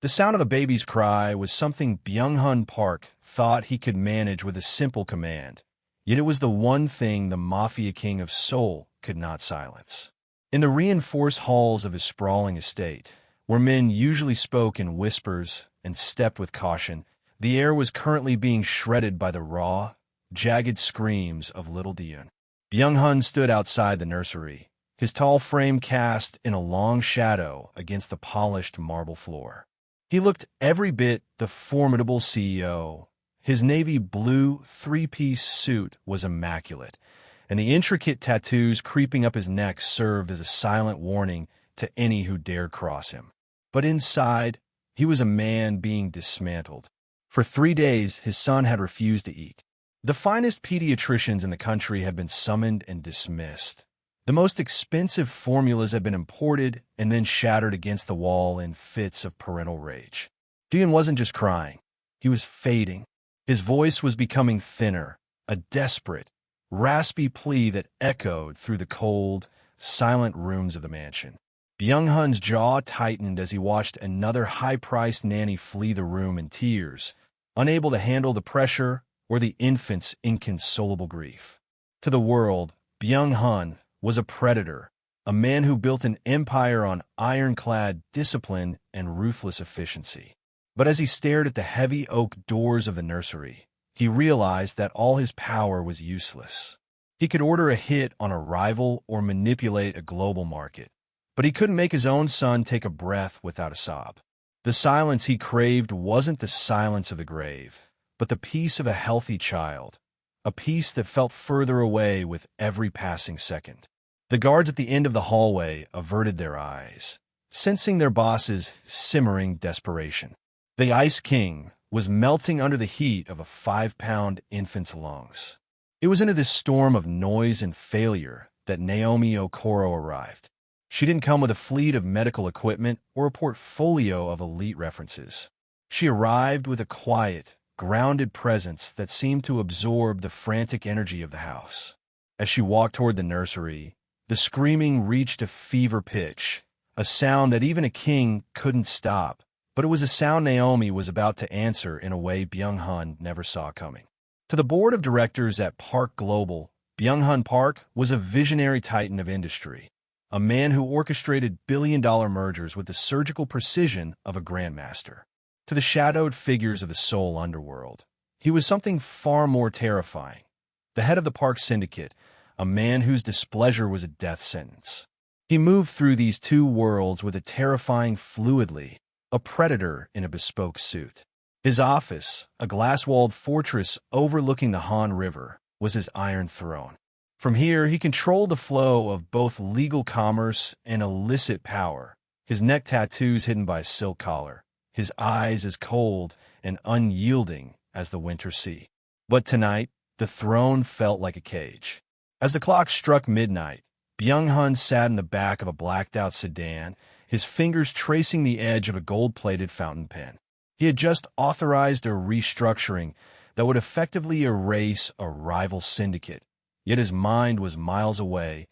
The sound of a baby's cry was something Byung-hun Park thought he could manage with a simple command, yet it was the one thing the Mafia king of Seoul could not silence. In the reinforced halls of his sprawling estate, where men usually spoke in whispers and stepped with caution, the air was currently being shredded by the raw, jagged screams of little Dion. Byung-hun stood outside the nursery, his tall frame cast in a long shadow against the polished marble floor. He looked every bit the formidable CEO. His navy blue three-piece suit was immaculate, and the intricate tattoos creeping up his neck served as a silent warning to any who dared cross him. But inside, he was a man being dismantled. For 3 days, his son had refused to eat. The finest pediatricians in the country had been summoned and dismissed. The most expensive formulas had been imported and then shattered against the wall in fits of parental rage. Dion wasn't just crying. He was fading. His voice was becoming thinner, a desperate, raspy plea that echoed through the cold, silent rooms of the mansion. Byung-hun's jaw tightened as he watched another high-priced nanny flee the room in tears, unable to handle the pressure or the infant's inconsolable grief. To the world, Byung-hun was a predator, a man who built an empire on ironclad discipline and ruthless efficiency. But as he stared at the heavy oak doors of the nursery, he realized that all his power was useless. He could order a hit on a rival or manipulate a global market, but he couldn't make his own son take a breath without a sob. The silence he craved wasn't the silence of the grave, but the peace of a healthy child, a peace that felt further away with every passing second. The guards at the end of the hallway averted their eyes, sensing their boss's simmering desperation. The Ice King was melting under the heat of a 5-pound infant's lungs. It was into this storm of noise and failure that Naomi Okoro arrived. She didn't come with a fleet of medical equipment or a portfolio of elite references. She arrived with a quiet, grounded presence that seemed to absorb the frantic energy of the house. As she walked toward the nursery, the screaming reached a fever pitch, a sound that even a king couldn't stop, but it was a sound Naomi was about to answer in a way Byung-hun never saw coming. To the board of directors at Park Global, Byung-hun Park was a visionary titan of industry, a man who orchestrated billion-dollar mergers with the surgical precision of a grandmaster. To the shadowed figures of the Seoul underworld, he was something far more terrifying. The head of the Park Syndicate, a man whose displeasure was a death sentence. He moved through these two worlds with a terrifying fluidity, a predator in a bespoke suit. His office, a glass-walled fortress overlooking the Han River, was his iron throne. From here, he controlled the flow of both legal commerce and illicit power, his neck tattoos hidden by a silk collar, his eyes as cold and unyielding as the winter sea. But tonight, the throne felt like a cage. As the clock struck midnight, Byung-hun sat in the back of a blacked-out sedan, his fingers tracing the edge of a gold-plated fountain pen. He had just authorized a restructuring that would effectively erase a rival syndicate, yet his mind was miles away,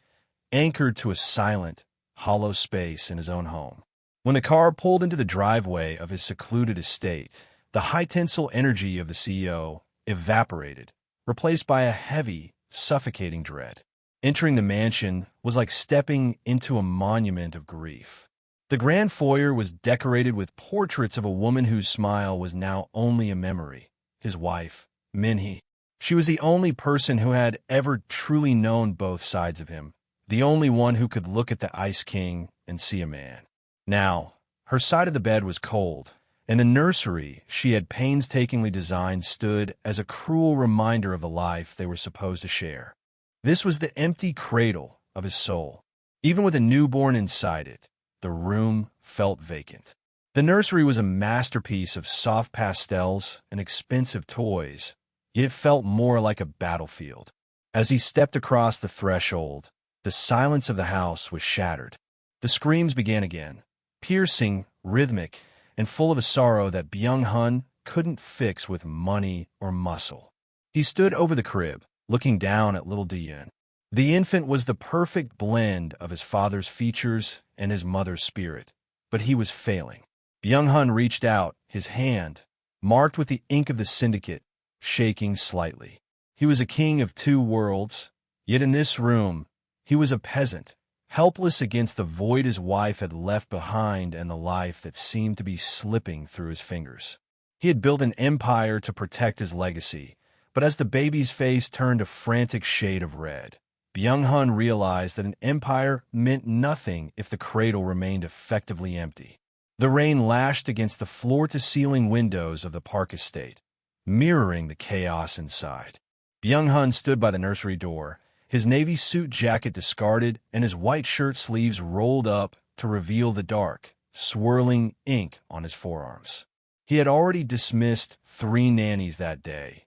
anchored to a silent, hollow space in his own home. When the car pulled into the driveway of his secluded estate, the high-tensile energy of the CEO evaporated, replaced by a heavy, suffocating dread. Entering the mansion was like stepping into a monument of grief. The grand foyer was decorated with portraits of a woman whose smile was now only a memory, his wife, Minhee. She was the only person who had ever truly known both sides of him, the only one who could look at the Ice King and see a man. Now, her side of the bed was cold, and the nursery she had painstakingly designed stood as a cruel reminder of the life they were supposed to share. This was the empty cradle of his soul. Even with a newborn inside it, the room felt vacant. The nursery was a masterpiece of soft pastels and expensive toys, yet it felt more like a battlefield. As he stepped across the threshold, the silence of the house was shattered. The screams began again, piercing, rhythmic, and full of a sorrow that Byung-hun couldn't fix with money or muscle. He stood over the crib, looking down at little Dion. The infant was the perfect blend of his father's features and his mother's spirit, but he was failing. Byung-hun reached out, his hand, marked with the ink of the syndicate, shaking slightly. He was a king of two worlds, yet in this room, he was a peasant, helpless against the void his wife had left behind and the life that seemed to be slipping through his fingers. He had built an empire to protect his legacy, but as the baby's face turned a frantic shade of red, Byung-hun realized that an empire meant nothing if the cradle remained effectively empty. The rain lashed against the floor-to-ceiling windows of the Park estate, mirroring the chaos inside. Byung-hun stood by the nursery door, his navy suit jacket discarded and his white shirt sleeves rolled up to reveal the dark, swirling ink on his forearms. He had already dismissed 3 nannies that day,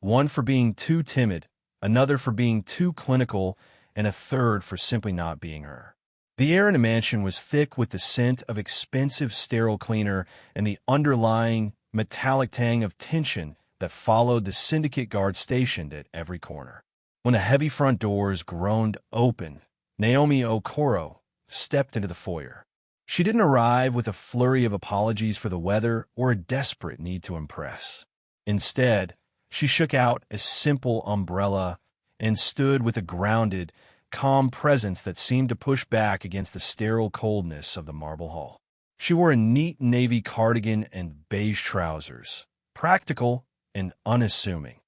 one for being too timid, another for being too clinical, and a third for simply not being her. The air in the mansion was thick with the scent of expensive sterile cleaner and the underlying metallic tang of tension that followed the syndicate guard stationed at every corner. When the heavy front doors groaned open, Naomi Okoro stepped into the foyer. She didn't arrive with a flurry of apologies for the weather or a desperate need to impress. Instead, she shook out a simple umbrella and stood with a grounded, calm presence that seemed to push back against the sterile coldness of the marble hall. She wore a neat navy cardigan and beige trousers, practical and unassuming.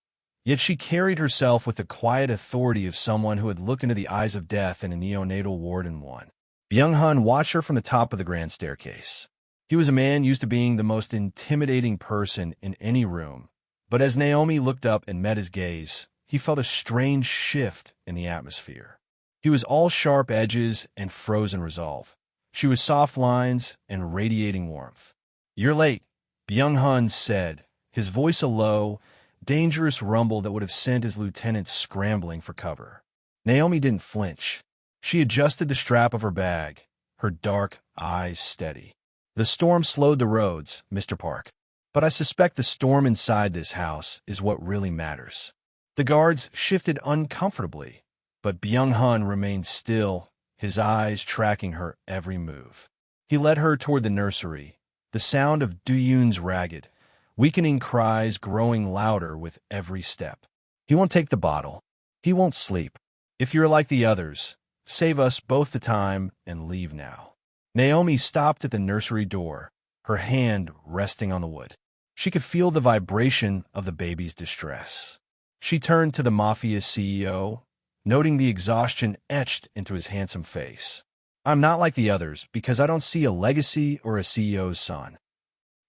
Yet she carried herself with the quiet authority of someone who had looked into the eyes of death in a neonatal ward in one. Byung-hun watched her from the top of the grand staircase. He was a man used to being the most intimidating person in any room, but as Naomi looked up and met his gaze, he felt a strange shift in the atmosphere. He was all sharp edges and frozen resolve. She was soft lines and radiating warmth. "You're late," Byung-hun said, his voice a low, dangerous rumble that would have sent his lieutenants scrambling for cover. Naomi didn't flinch. She adjusted the strap of her bag, her dark eyes steady. "The storm slowed the roads, Mr. Park. But I suspect the storm inside this house is what really matters." The guards shifted uncomfortably, but Byung-hun remained still, his eyes tracking her every move. He led her toward the nursery, the sound of Do-yoon's ragged, weakening cries growing louder with every step. "He won't take the bottle. He won't sleep. If you're like the others, save us both the time and leave now." Naomi stopped at the nursery door, her hand resting on the wood. She could feel the vibration of the baby's distress. She turned to the Mafia CEO, noting the exhaustion etched into his handsome face. "I'm not like the others because I don't see a legacy or a CEO's son.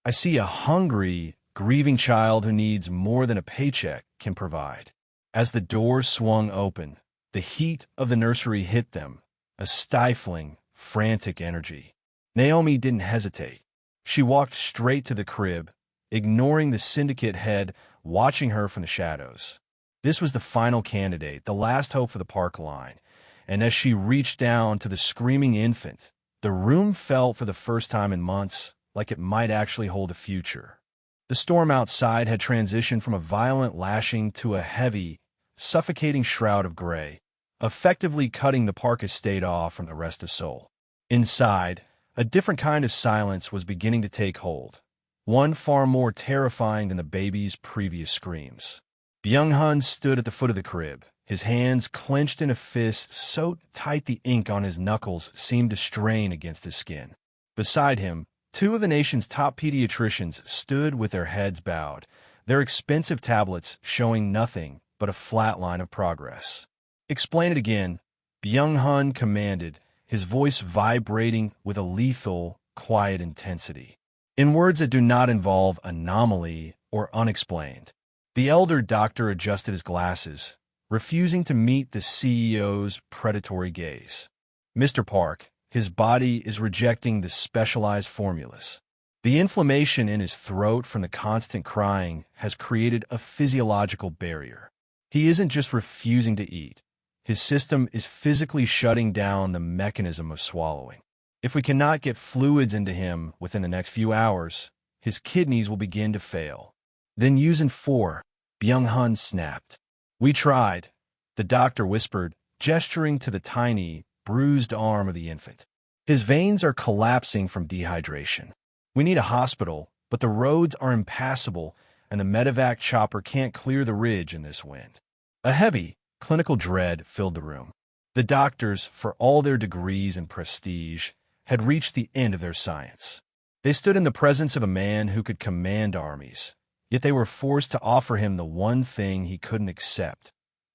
I see a hungry, grieving child who needs more than a paycheck can provide." As the door swung open, the heat of the nursery hit them, a stifling, frantic energy. Naomi didn't hesitate. She walked straight to the crib, ignoring the syndicate head watching her from the shadows. This was the final candidate, the last hope for the Park line, and as she reached down to the screaming infant, the room felt for the first time in months like it might actually hold a future. The storm outside had transitioned from a violent lashing to a heavy, suffocating shroud of gray, effectively cutting the Park estate off from the rest of Seoul. Inside, a different kind of silence was beginning to take hold, one far more terrifying than the baby's previous screams. Byung-hun stood at the foot of the crib, his hands clenched in a fist so tight the ink on his knuckles seemed to strain against his skin. Beside him, 2 of the nation's top pediatricians stood with their heads bowed, their expensive tablets showing nothing but a flat line of progress. "Explain it again," Byung-hun commanded, his voice vibrating with a lethal, quiet intensity. "In words that do not involve anomaly or unexplained." The elder doctor adjusted his glasses, refusing to meet the CEO's predatory gaze. "Mr. Park, his body is rejecting the specialized formulas. The inflammation in his throat from the constant crying has created a physiological barrier. He isn't just refusing to eat. His system is physically shutting down the mechanism of swallowing. If we cannot get fluids into him within the next few hours, his kidneys will begin to fail." "Then use in 4, Byung-hun snapped. "We tried," the doctor whispered, gesturing to the tiny, bruised arm of the infant. "His veins are collapsing from dehydration. We need a hospital, but the roads are impassable and the medevac chopper can't clear the ridge in this wind. A heavy, clinical dread filled the room. The doctors, for all their degrees and prestige, had reached the end of their science. They stood in the presence of a man who could command armies, yet they were forced to offer him the one thing he couldn't accept: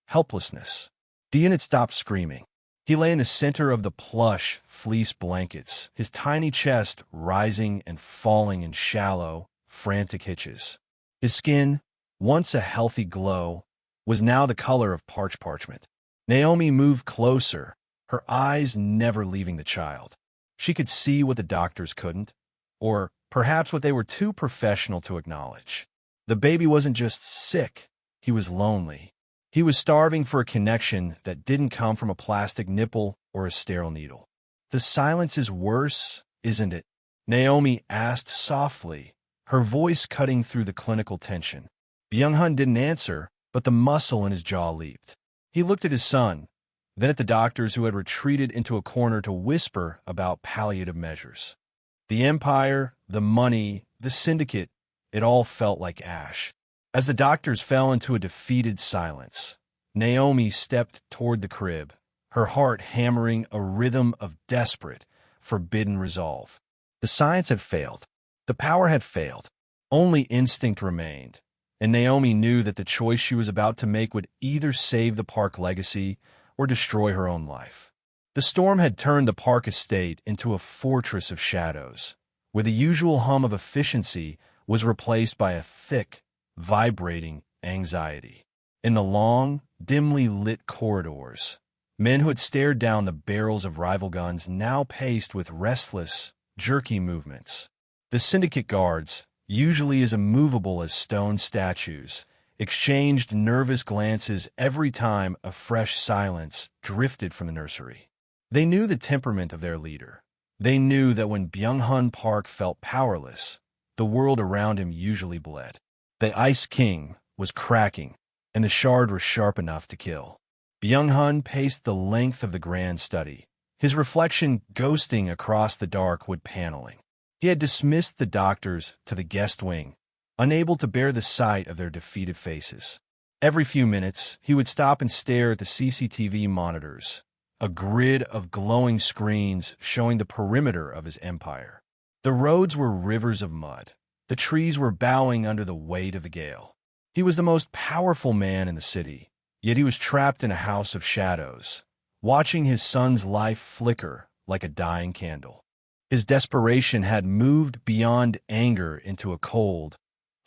helplessness. The unit stopped screaming. He lay in the center of the plush, fleece blankets, his tiny chest rising and falling in shallow, frantic hitches. His skin, once a healthy glow, was now the color of parched parchment. Naomi moved closer, her eyes never leaving the child. She could see what the doctors couldn't, or perhaps what they were too professional to acknowledge. The baby wasn't just sick, he was lonely. He was starving for a connection that didn't come from a plastic nipple or a sterile needle. The silence is worse, isn't it? Naomi asked softly, her voice cutting through the clinical tension. Byung-hun didn't answer, but the muscle in his jaw leaped. He looked at his son, then at the doctors who had retreated into a corner to whisper about palliative measures. The empire, the money, the syndicate, it all felt like ash. As the doctors fell into a defeated silence, Naomi stepped toward the crib, her heart hammering a rhythm of desperate, forbidden resolve. The science had failed. The power had failed. Only instinct remained, and Naomi knew that the choice she was about to make would either save the Park legacy or destroy her own life. The storm had turned the Park estate into a fortress of shadows, where the usual hum of efficiency was replaced by a thick, vibrating anxiety. In the long, dimly lit corridors, men who had stared down the barrels of rival guns now paced with restless, jerky movements. The syndicate guards, usually as immovable as stone statues, exchanged nervous glances every time a fresh silence drifted from the nursery. They knew the temperament of their leader. They knew that when Byung-hun Park felt powerless, the world around him usually bled. The Ice King was cracking, and the shard was sharp enough to kill. Byung-hun paced the length of the grand study, his reflection ghosting across the dark wood paneling. He had dismissed the doctors to the guest wing, unable to bear the sight of their defeated faces. Every few minutes, he would stop and stare at the CCTV monitors, a grid of glowing screens showing the perimeter of his empire. The roads were rivers of mud. The trees were bowing under the weight of the gale. He was the most powerful man in the city, yet he was trapped in a house of shadows, watching his son's life flicker like a dying candle. His desperation had moved beyond anger into a cold,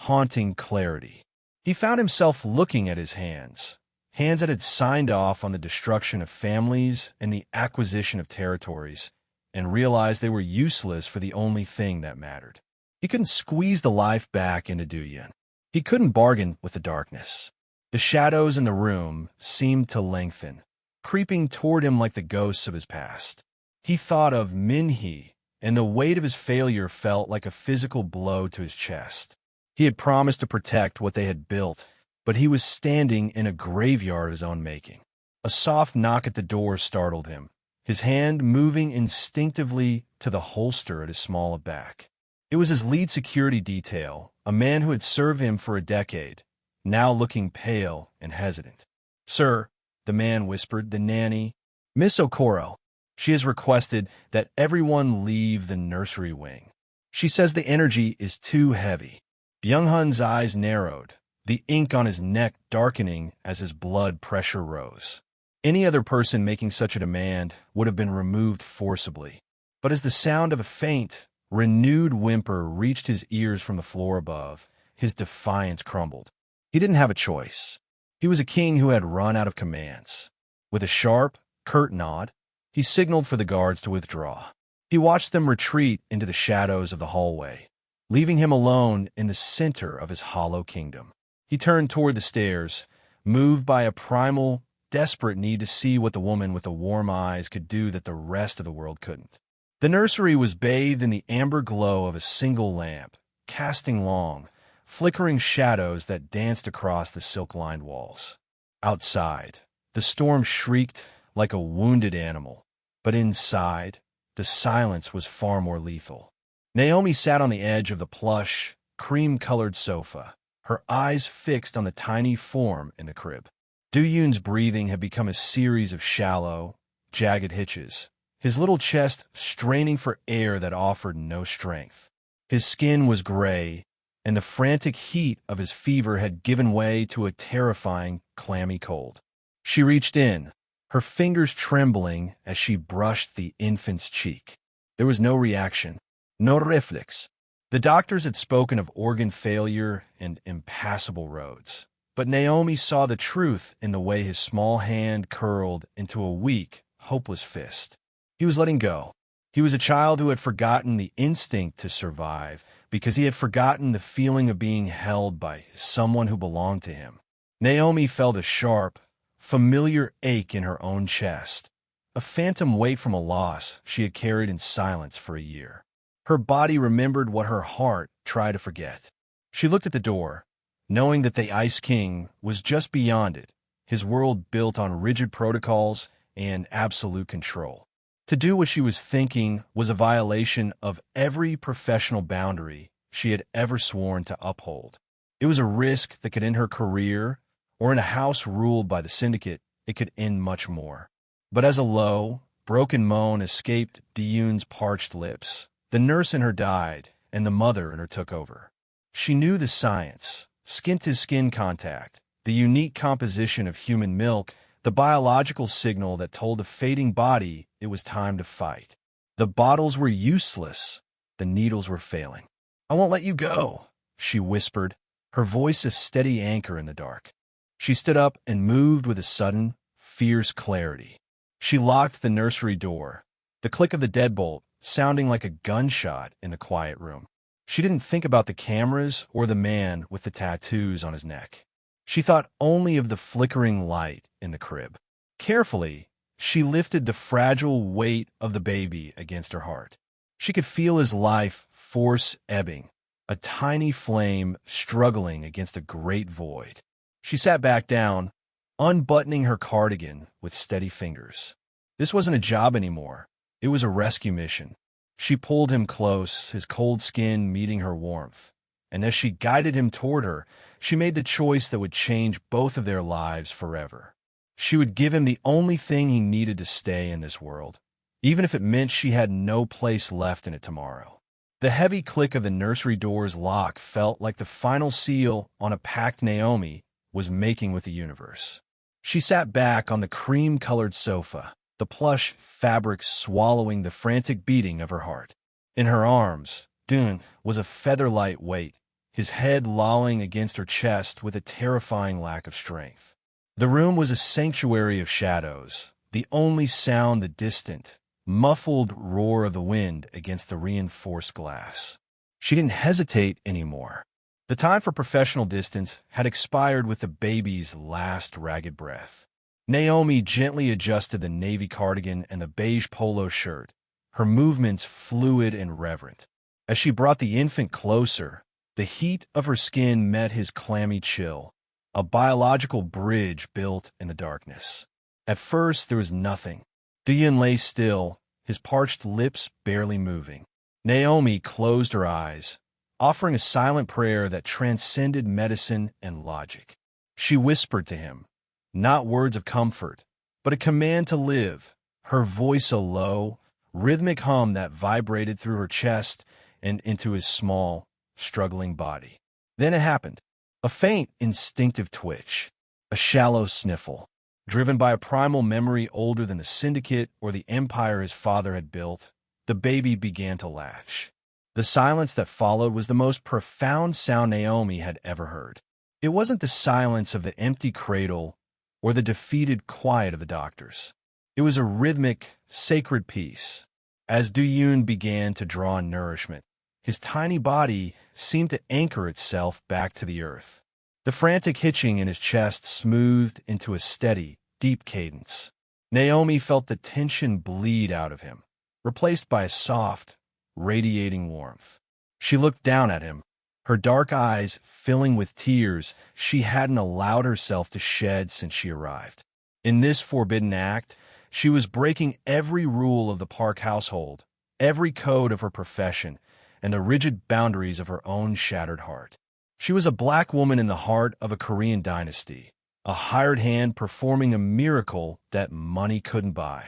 haunting clarity. He found himself looking at his hands that had signed off on the destruction of families and the acquisition of territories, and realized they were useless for the only thing that mattered. He couldn't squeeze the life back into Duyan. He couldn't bargain with the darkness. The shadows in the room seemed to lengthen, creeping toward him like the ghosts of his past. He thought of Min-hee, and the weight of his failure felt like a physical blow to his chest. He had promised to protect what they had built, but he was standing in a graveyard of his own making. A soft knock at the door startled him, his hand moving instinctively to the holster at his small back. It was his lead security detail, a man who had served him for a decade, now looking pale and hesitant. "Sir," the man whispered, "the nanny, Miss Okoro. She has requested that everyone leave the nursery wing. She says the energy is too heavy." Byung-hun's eyes narrowed, the ink on his neck darkening as his blood pressure rose. Any other person making such a demand would have been removed forcibly. But as the sound of a faint, renewed whimper reached his ears from the floor above, his defiance crumbled. He didn't have a choice. He was a king who had run out of commands. With a sharp, curt nod, he signaled for the guards to withdraw. He watched them retreat into the shadows of the hallway, leaving him alone in the center of his hollow kingdom. He turned toward the stairs, moved by a primal, desperate need to see what the woman with the warm eyes could do that the rest of the world couldn't. The nursery was bathed in the amber glow of a single lamp, casting long, flickering shadows that danced across the silk-lined walls. Outside, the storm shrieked like a wounded animal, but inside, the silence was far more lethal. Naomi sat on the edge of the plush, cream-colored sofa, her eyes fixed on the tiny form in the crib. Do-yoon's breathing had become a series of shallow, jagged hitches, his little chest straining for air that offered no strength. His skin was gray, and the frantic heat of his fever had given way to a terrifying, clammy cold. She reached in, her fingers trembling as she brushed the infant's cheek. There was no reaction, no reflex. The doctors had spoken of organ failure and impassable roads. But Naomi saw the truth in the way his small hand curled into a weak, hopeless fist. He was letting go. He was a child who had forgotten the instinct to survive because he had forgotten the feeling of being held by someone who belonged to him. Naomi felt a sharp, familiar ache in her own chest, a phantom weight from a loss she had carried in silence for a year. Her body remembered what her heart tried to forget. She looked at the door, knowing that the Ice King was just beyond it, his world built on rigid protocols and absolute control. To do what she was thinking was a violation of every professional boundary she had ever sworn to uphold. It was a risk that could end her career, or in a house ruled by the Syndicate, it could end much more. But as a low, broken moan escaped Diyun's parched lips, the nurse in her died, and the mother in her took over. She knew the science. Skin-to-skin contact, the unique composition of human milk, the biological signal that told a fading body it was time to fight. The bottles were useless. The needles were failing. "I won't let you go," she whispered, her voice a steady anchor in the dark. She stood up and moved with a sudden, fierce clarity. She locked the nursery door, the click of the deadbolt sounding like a gunshot in the quiet room. She didn't think about the cameras or the man with the tattoos on his neck. She thought only of the flickering light in the crib. Carefully, she lifted the fragile weight of the baby against her heart. She could feel his life force ebbing, a tiny flame struggling against a great void. She sat back down, unbuttoning her cardigan with steady fingers. This wasn't a job anymore. It was a rescue mission. She pulled him close, his cold skin meeting her warmth. And as she guided him toward her, she made the choice that would change both of their lives forever. She would give him the only thing he needed to stay in this world, even if it meant she had no place left in it tomorrow. The heavy click of the nursery door's lock felt like the final seal on a pact Naomi was making with the universe. She sat back on the cream-colored sofa, the plush fabric swallowing the frantic beating of her heart. In her arms, Dune was a feather-light weight, his head lolling against her chest with a terrifying lack of strength. The room was a sanctuary of shadows, the only sound the distant, muffled roar of the wind against the reinforced glass. She didn't hesitate anymore. The time for professional distance had expired with the baby's last ragged breath. Naomi gently adjusted the navy cardigan and the beige polo shirt, her movements fluid and reverent. As she brought the infant closer, the heat of her skin met his clammy chill, a biological bridge built in the darkness. At first, there was nothing. Diyun lay still, his parched lips barely moving. Naomi closed her eyes, offering a silent prayer that transcended medicine and logic. She whispered to him, not words of comfort, but a command to live, her voice a low, rhythmic hum that vibrated through her chest and into his small, struggling body. Then it happened. A faint, instinctive twitch, a shallow sniffle, driven by a primal memory older than the Syndicate or the empire his father had built. The baby began to latch. The silence that followed was the most profound sound Naomi had ever heard. It wasn't the silence of the empty cradle or the defeated quiet of the doctors. It was a rhythmic, sacred peace. As Diyun began to draw nourishment, his tiny body seemed to anchor itself back to the earth. The frantic hitching in his chest smoothed into a steady, deep cadence. Naomi felt the tension bleed out of him, replaced by a soft, radiating warmth. She looked down at him, her dark eyes filling with tears she hadn't allowed herself to shed since she arrived. In this forbidden act, she was breaking every rule of the Park household, every code of her profession, and the rigid boundaries of her own shattered heart. She was a black woman in the heart of a Korean dynasty, a hired hand performing a miracle that money couldn't buy.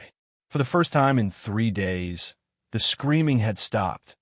For the first time in 3 days, the screaming had stopped,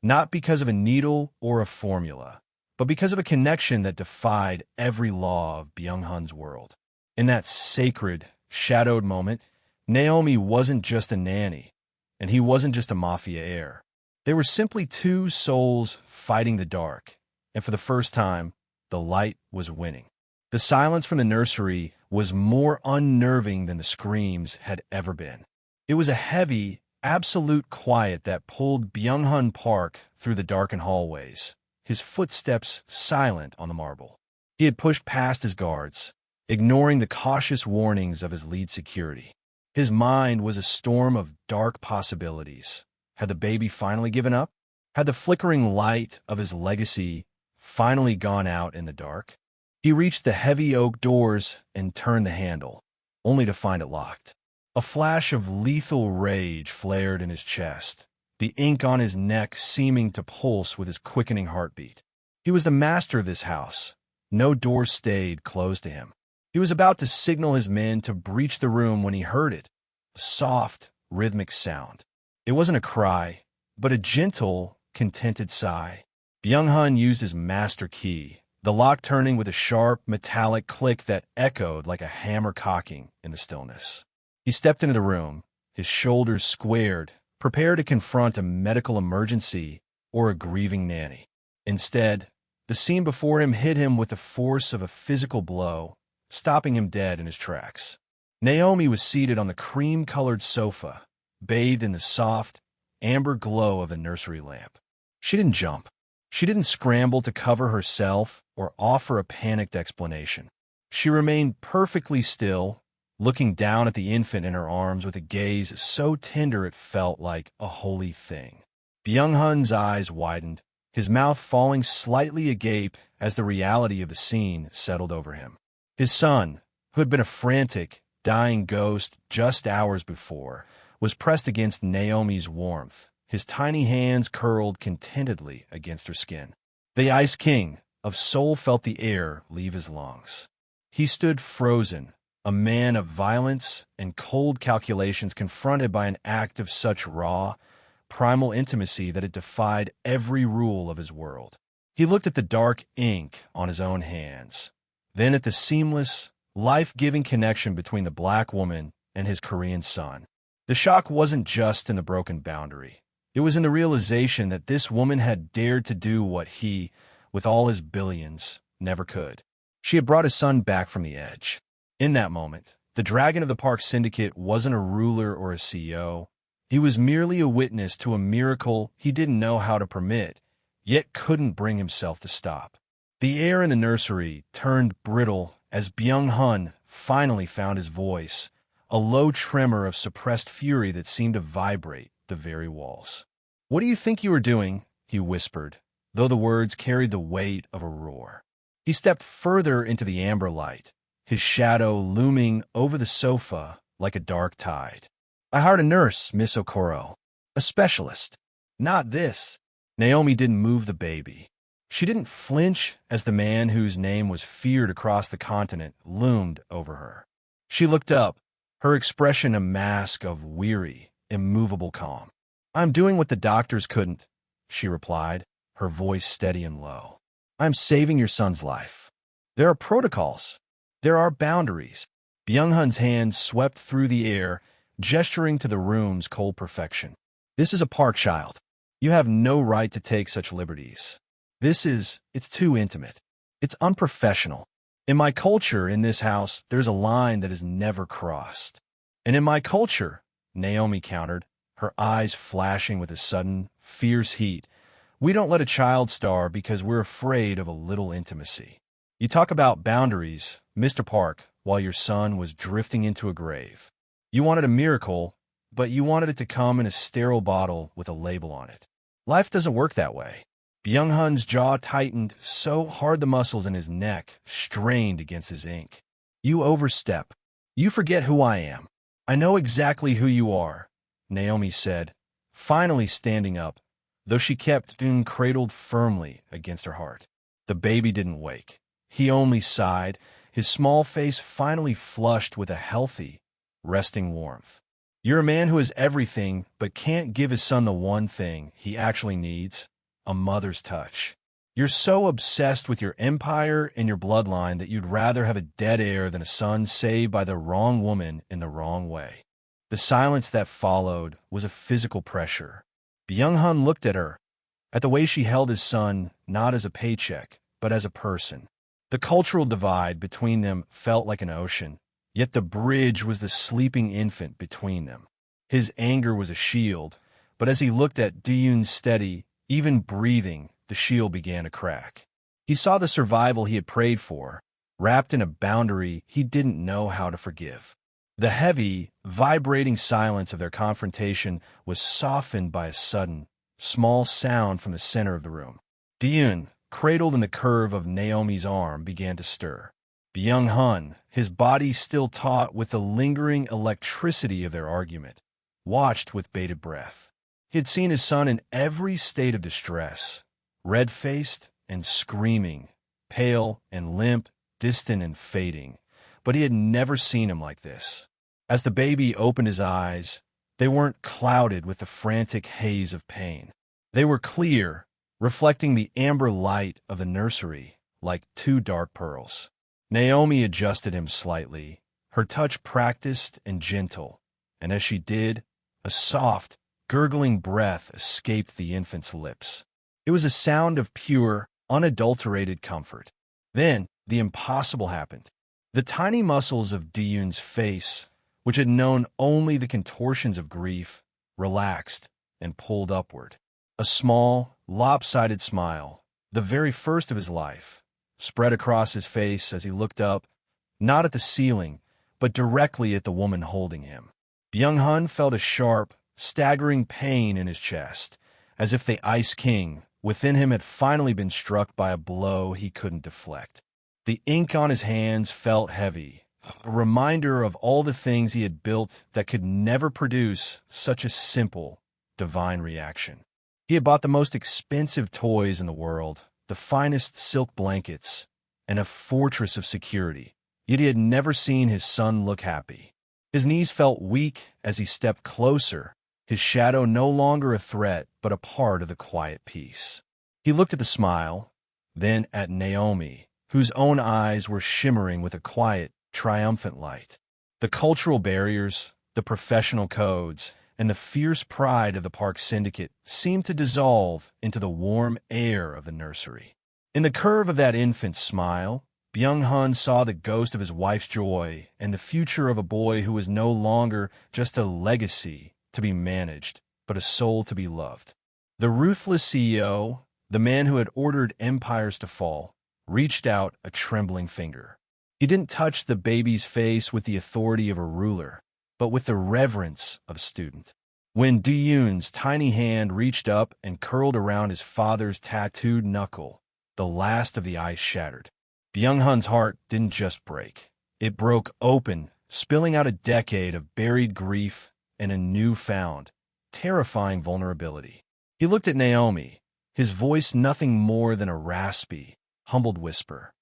not because of a needle or a formula, but because of a connection that defied every law of Byung-hun's world. In that sacred, shadowed moment, Naomi wasn't just a nanny, and he wasn't just a mafia heir. They were simply two souls fighting the dark, and for the first time, the light was winning. The silence from the nursery was more unnerving than the screams had ever been. It was a heavy, absolute quiet that pulled Byung-hun Park through the darkened hallways, his footsteps silent on the marble. He had pushed past his guards, ignoring the cautious warnings of his lead security. His mind was a storm of dark possibilities. Had the baby finally given up? Had the flickering light of his legacy finally gone out in the dark? He reached the heavy oak doors and turned the handle, only to find it locked. A flash of lethal rage flared in his chest, the ink on his neck seeming to pulse with his quickening heartbeat. He was the master of this house. No door stayed closed to him. He was about to signal his men to breach the room when he heard it, a soft, rhythmic sound. It wasn't a cry, but a gentle, contented sigh. Byung-hun used his master key, the lock turning with a sharp, metallic click that echoed like a hammer cocking in the stillness. He stepped into the room, his shoulders squared, prepared to confront a medical emergency or a grieving nanny. Instead, the scene before him hit him with the force of a physical blow, stopping him dead in his tracks. Naomi was seated on the cream-colored sofa, bathed in the soft, amber glow of a nursery lamp. She didn't jump. She didn't scramble to cover herself or offer a panicked explanation. She remained perfectly still, looking down at the infant in her arms with a gaze so tender it felt like a holy thing. Byung-hun's eyes widened, his mouth falling slightly agape as the reality of the scene settled over him. His son, who had been a frantic, dying ghost just hours before, was pressed against Naomi's warmth, his tiny hands curled contentedly against her skin. The Ice King of Seoul felt the air leave his lungs. He stood frozen, a man of violence and cold calculations, confronted by an act of such raw, primal intimacy that it defied every rule of his world. He looked at the dark ink on his own hands, then at the seamless, life-giving connection between the black woman and his Korean son. The shock wasn't just in the broken boundary. It was in the realization that this woman had dared to do what he, with all his billions, never could. She had brought his son back from the edge. In that moment, the dragon of the Park Syndicate wasn't a ruler or a CEO. He was merely a witness to a miracle he didn't know how to permit, yet couldn't bring himself to stop. The air in the nursery turned brittle as Byung-hun finally found his voice, a low tremor of suppressed fury that seemed to vibrate the very walls. "What do you think you are doing?" he whispered, though the words carried the weight of a roar. He stepped further into the amber light, his shadow looming over the sofa like a dark tide. "I hired a nurse, Miss Okoro. A specialist. Not this." Naomi didn't move the baby. She didn't flinch as the man whose name was feared across the continent loomed over her. She looked up, her expression a mask of weary, immovable calm. "I'm doing what the doctors couldn't," she replied, her voice steady and low. "I'm saving your son's life. There are protocols. There are boundaries." Byung-hun's hand swept through the air, gesturing to the room's cold perfection. "This is a park, child. You have no right to take such liberties. It's too intimate. It's unprofessional. In my culture, in this house, there's a line that is never crossed." "And in my culture," Naomi countered, her eyes flashing with a sudden, fierce heat, "we don't let a child starve because we're afraid of a little intimacy. You talk about boundaries, Mr. Park, while your son was drifting into a grave. You wanted a miracle, but you wanted it to come in a sterile bottle with a label on it. Life doesn't work that way." Byung-hun's jaw tightened so hard the muscles in his neck strained against his ink. "You overstep. You forget who I am." "I know exactly who you are," Naomi said, finally standing up, though she kept Dune cradled firmly against her heart. The baby didn't wake. He only sighed, his small face finally flushed with a healthy, resting warmth. You're a man who has everything, but can't give his son the one thing he actually needs, a mother's touch. You're so obsessed with your empire and your bloodline that you'd rather have a dead heir than a son saved by the wrong woman in the wrong way. The silence that followed was a physical pressure. Byung-hun looked at her, at the way she held his son not as a paycheck, but as a person. The cultural divide between them felt like an ocean, yet the bridge was the sleeping infant between them. His anger was a shield, but as he looked at Diyun's steady, even breathing, the shield began to crack. He saw the survival he had prayed for, wrapped in a boundary he didn't know how to forgive. The heavy, vibrating silence of their confrontation was softened by a sudden, small sound from the center of the room. Diyun, cradled in the curve of Naomi's arm, began to stir. Byung-hun, his body still taut with the lingering electricity of their argument, watched with bated breath. He had seen his son in every state of distress, red-faced and screaming, pale and limp, distant and fading, but he had never seen him like this. As the baby opened his eyes, they weren't clouded with the frantic haze of pain. They were clear, reflecting the amber light of the nursery like two dark pearls. Naomi adjusted him slightly, her touch practiced and gentle, and as she did, a soft, gurgling breath escaped the infant's lips. It was a sound of pure, unadulterated comfort. Then, the impossible happened. The tiny muscles of Diyun's face, which had known only the contortions of grief, relaxed and pulled upward. A small, lopsided smile, the very first of his life, spread across his face as he looked up, not at the ceiling, but directly at the woman holding him. Byung-hun felt a sharp, staggering pain in his chest, as if the Ice King within him had finally been struck by a blow he couldn't deflect. The ink on his hands felt heavy, a reminder of all the things he had built that could never produce such a simple, divine reaction. He had bought the most expensive toys in the world, the finest silk blankets, and a fortress of security, yet he had never seen his son look happy. His knees felt weak as he stepped closer, his shadow no longer a threat but a part of the quiet peace. He looked at the smile, then at Naomi, whose own eyes were shimmering with a quiet, triumphant light. The cultural barriers, the professional codes, and the fierce pride of the Park Syndicate seemed to dissolve into the warm air of the nursery. In the curve of that infant's smile, Byung-hun saw the ghost of his wife's joy and the future of a boy who was no longer just a legacy to be managed, but a soul to be loved. The ruthless CEO, the man who had ordered empires to fall, reached out a trembling finger. He didn't touch the baby's face with the authority of a ruler, but with the reverence of a student. When Diyun's tiny hand reached up and curled around his father's tattooed knuckle, the last of the ice shattered. Byung-hun's heart didn't just break. It broke open, spilling out a decade of buried grief and a newfound, terrifying vulnerability. He looked at Naomi, his voice nothing more than a raspy, humbled whisper.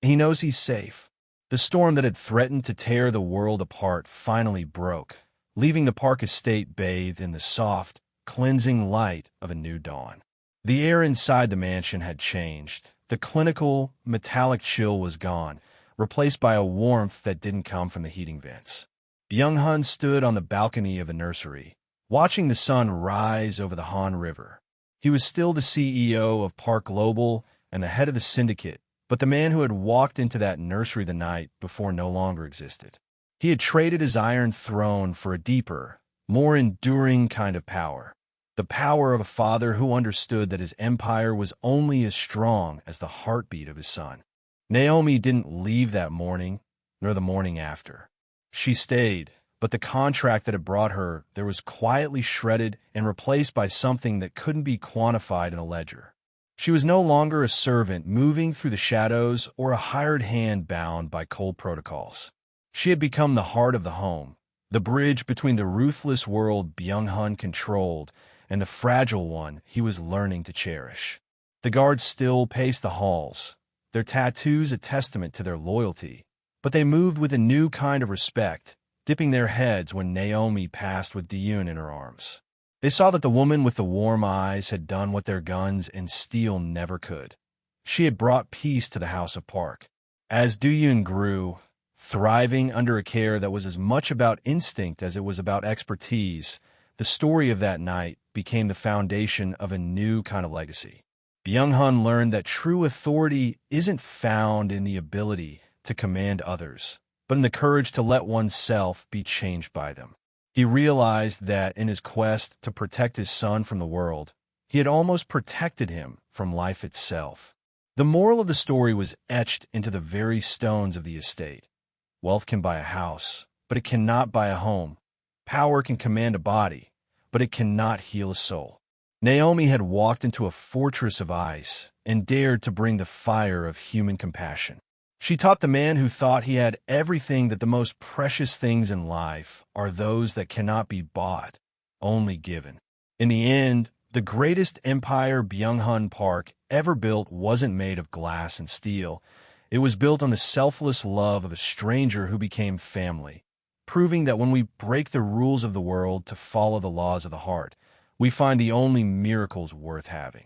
He knows he's safe. The storm that had threatened to tear the world apart finally broke, leaving the Park estate bathed in the soft, cleansing light of a new dawn. The air inside the mansion had changed. The clinical, metallic chill was gone, replaced by a warmth that didn't come from the heating vents. Byung-hun stood on the balcony of the nursery, watching the sun rise over the Han River. He was still the CEO of Park Global and the head of the syndicate, but the man who had walked into that nursery the night before no longer existed. He had traded his iron throne for a deeper, more enduring kind of power. The power of a father who understood that his empire was only as strong as the heartbeat of his son. Naomi didn't leave that morning, nor the morning after. She stayed, but the contract that had brought her there was quietly shredded and replaced by something that couldn't be quantified in a ledger. She was no longer a servant moving through the shadows or a hired hand bound by cold protocols. She had become the heart of the home, the bridge between the ruthless world Byung-hun controlled and the fragile one he was learning to cherish. The guards still paced the halls, their tattoos a testament to their loyalty, but they moved with a new kind of respect, dipping their heads when Naomi passed with Diyun in her arms. They saw that the woman with the warm eyes had done what their guns and steel never could. She had brought peace to the House of Park. As Diyun grew, thriving under a care that was as much about instinct as it was about expertise, the story of that night became the foundation of a new kind of legacy. Byung-hun learned that true authority isn't found in the ability to command others, but in the courage to let oneself be changed by them. He realized that in his quest to protect his son from the world, he had almost protected him from life itself. The moral of the story was etched into the very stones of the estate. Wealth can buy a house, but it cannot buy a home. Power can command a body, but it cannot heal a soul. Naomi had walked into a fortress of ice and dared to bring the fire of human compassion. She taught the man who thought he had everything that the most precious things in life are those that cannot be bought, only given. In the end, the greatest empire Byung-hun Park ever built wasn't made of glass and steel. It was built on the selfless love of a stranger who became family, proving that when we break the rules of the world to follow the laws of the heart, we find the only miracles worth having.